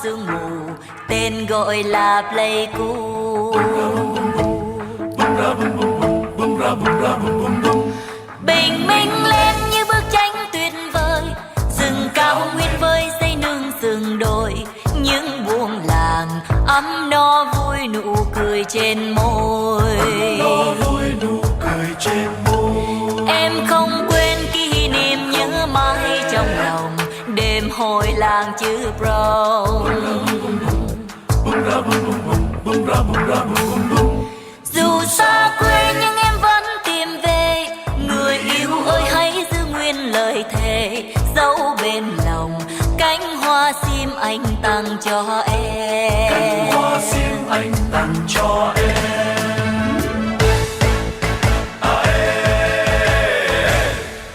sương mù, tên gọi là Pleiku. Bình minh lên như bức tranh tuyệt vời, rừng cao nguyên vơi xây nương sườn đồi, những buổi ấm no vui nụ cười trên môi. Em không quên kỷ niệm nhớ mãi trong lòng, đêm hồi làng chữ Prong. Dù xa quê nhưng em vẫn tìm về, người yêu ơi hãy giữ nguyên lời thề, dấu bên lòng cánh hoa sim anh tặng cho em. Cánh hoa sim anh tặng cho em.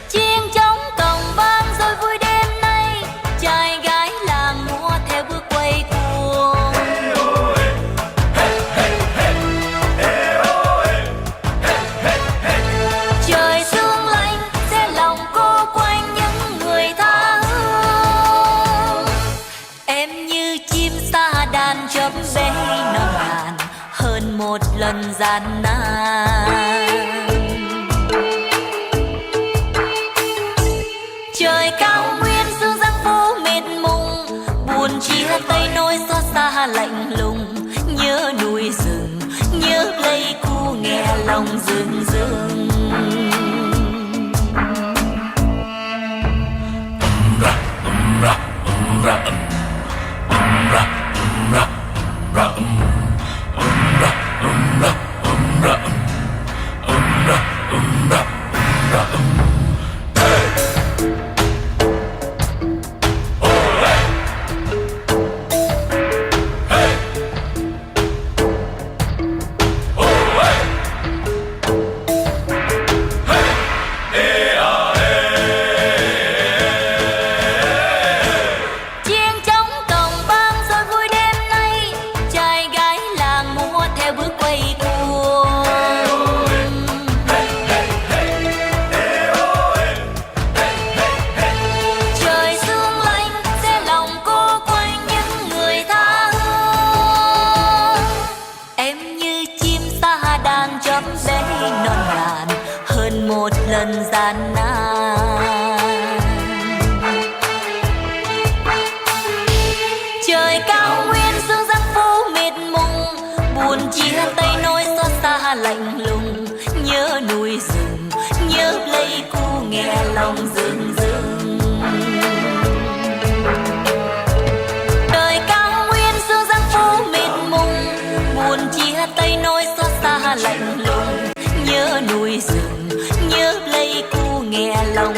Chiêng trống cổng vang rồi vui đêm nay, trai gái làng múa theo bước quay cuồng. Trời sương lạnh sẽ lòng cô quanh những người tha hương. Em như chim sa đàn chớp bể nồng nàn hơn một lần gian nan. Trời cao nguyên sương giăng phố mịt mùng, buồn chia tay nỗi xót xa lạnh lùng. Nhớ núi rừng, nhớ Pleiku nghe lòng rừng rừng. Chiêng trống cổng vang rồi vui đêm nay, trai gái làng múa theo bước quay cuồng. Trời sương lạnh sẽ lòng cô quanh những người tha hương. Em như chim sa đàn chóp bể non ngàn hơn một lần gian nan. Trời cao nguyên sương giăng phố mịt mùng, buồn chia tay nỗi xót xa lạnh lùng. Nhớ núi rừng, nhớ Pleiku nghe lòng rừng rừng. Trời cao nguyên sương giăng phố mịt mùng, buồn chia tay nỗi xót xa lạnh lùng. Nhớ núi rừng, nhớ Pleiku nghe lòng